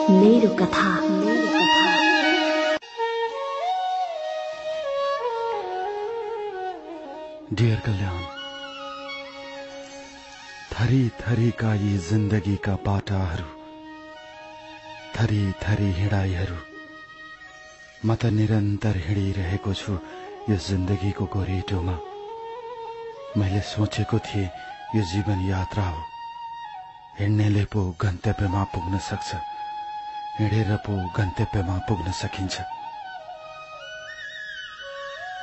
मेरो कथा। डियर कल्याण, थरी थरी का यी जिन्दगीका बाटाहरू, थरी थरी हिँडाइहरू, म त निरन्तर हिँडिरहेको छु यो जिन्दगीको गोरेटोमा। मैले सोचेको थिएँ यो जीवन यात्रा हो, हिँड्नेले पो गन्तव्यमा पुग्न सक्छ, हिँडेर पो गन्तव्यमा पुग्न सकिन्छ।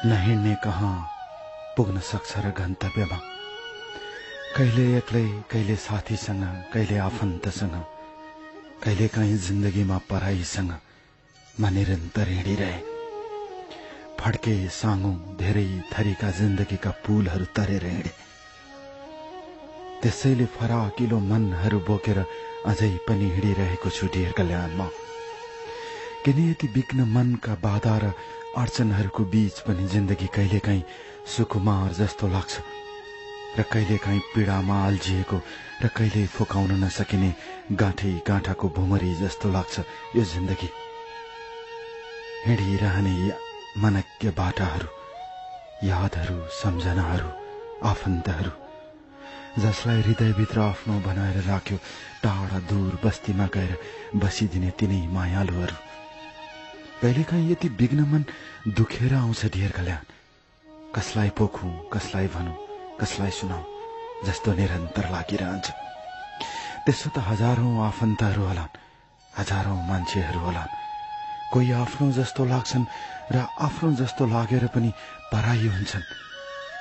नहिँड्ने कहाँ पुग्न सक्छ र गन्तव्यमा। कहिले एक्लै, कहिले साथीसँग, कहिले आफन्तसँग, कहिले काहीँ जिन्दगीमा पराईसँग म निरन्तर हिँडिरहे। फड्के साँगो धेरै थरीका जिन्दगीका पुलहरू तरेर हिँडे। त्यसैले फराकिलो मनहरू बोकेर अझै पनि हिँडिरहेको छु डियर कल्याणमा। किन यति विघ्न मनका बाधा र अडचनहरूको बीच पनि जिन्दगी कहिलेकाहीँ सुकुमार जस्तो लाग्छ र कहिलेकाहीँ पीडामा अल्झिएको र कहिले फुकाउन नसकिने गाँठै गाँठाको भुमरी जस्तो लाग्छ यो जिन्दगी। हिँडिरहने मनज्ञ बाटाहरू, यादहरू, सम्झनाहरू, आफन्तहरू, जसलाई हृदयभित्र आफ्नो बनाएर राख्यो टाढा दूर बस्तीमा गएर बसिदिने तिनै मायालुहरू। कहिलेकाहीँ यति विघ्न मन दुखेर आउँछ डियर कल्याण। कसलाई पोखौं, कसलाई भनौं, कसलाई सुनाऊ जस्तो निरन्तर लागिरहन्छ। त्यसो त हजारौं आफन्तहरू होलान्, हजारौं मान्छेहरू होलान्। कोही आफ्नो जस्तो लाग्छन् र आफ्नो जस्तो लागेर पनि पराई हुन्छन्।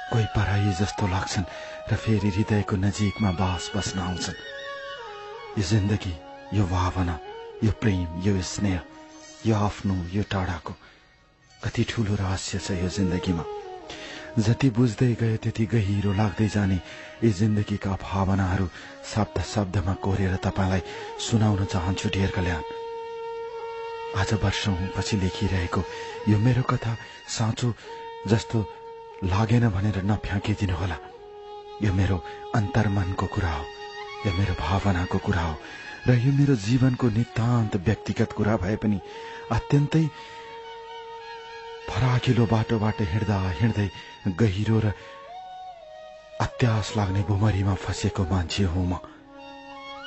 कोही पराई जस्तो लाग्छन् र फेरि हृदयको नजिकमा बास बस्न आउँछन्। यो जिन्दगी, यो भावना, यो प्रेम, यो स्नेह, यो आफ्नो, यो टाढाको कति ठूलो रहस्य छ यो जिन्दगीमा। जति बुझ्दै गए त्यति गहिरो लाग्दै जाने यी जिन्दगीका भावनाहरू शब्द शब्दमा कोरेर तपाईलाई सुनाउन चाहन्छु डियर कल्याण। आज वर्षौं पछि लेखिरहेको यो मेरो कथा साँचो जस्तो लागेन भनेर नफ्याँकिदिनु होला। यो मेरो अन्तर्मनको कुरा हो, यो मेरो भावनाको कुरा हो र यो मेरो जीवनको नितान्त व्यक्तिगत कुरा भए पनि अत्यन्तै फराकिलो बाटोबाट हिँड्दा हिँड्दै गहिरो र अत्यास लाग्ने भुमरीमा फसेको मान्छे हो म।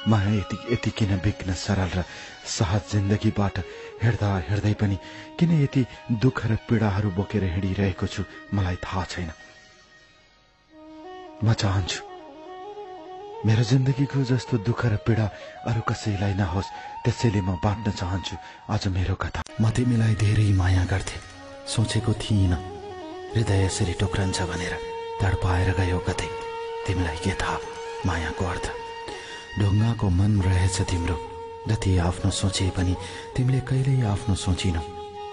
यति किन विघ्न सरल र सहज जिन्दगीबाट हिँड्दा हिँड्दै पनि किन यति दुःख र पीडाहरू बोकेर हिँडिरहेको छु मलाई थाहा छैन। म चाहन्छु मेरो जिन्दगीको जस्तो दुःख र पीडा अरू कसैलाई नहोस्, त्यसैले म बाँड्न चाहन्छु आज मेरो कथा। म तिमीलाई धेरै माया गर्थे, सोचेको थिइन हृदय यसरी टुक्रन्छ भनेर। तडपाएर गयो कतै, तिमीलाई के थाहा मायाको अर्थ। ढुङ्गाको मन रहेछ तिम्रो, जति आफ्नो सोचे पनि तिमीले कहिल्यै आफ्नो सोचिनौ।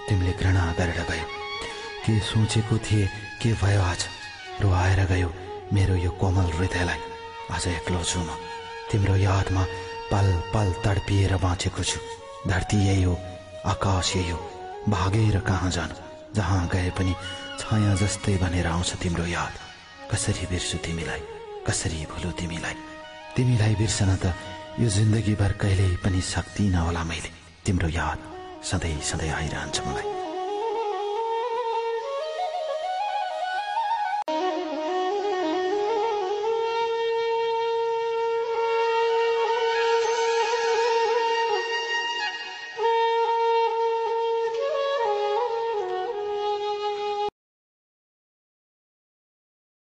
तिमीले घृणा गरेर गयो। के सोचेको थिए के भयो आज, रुवाएर गयो मेरो यो कोमल हृदयलाई। आज एक्लो छु म, तिम्रो यादमा पल पल तडपिएर बाँचेको छु। धरती यही हो, आकाश यही हो, भागेर कहाँ जानु, जहाँ गए पनि छाया जस्तै भनेर आउँछ तिम्रो याद। कसरी बिर्सु तिमीलाई, कसरी भुलु तिमीलाई। तिमीलाई बिर्सन त यो जिन्दगीभर कहिल्यै पनि सक्दिनँ होला मैले। तिम्रो याद सधैँ सधैँ आइरहन्छ मलाई।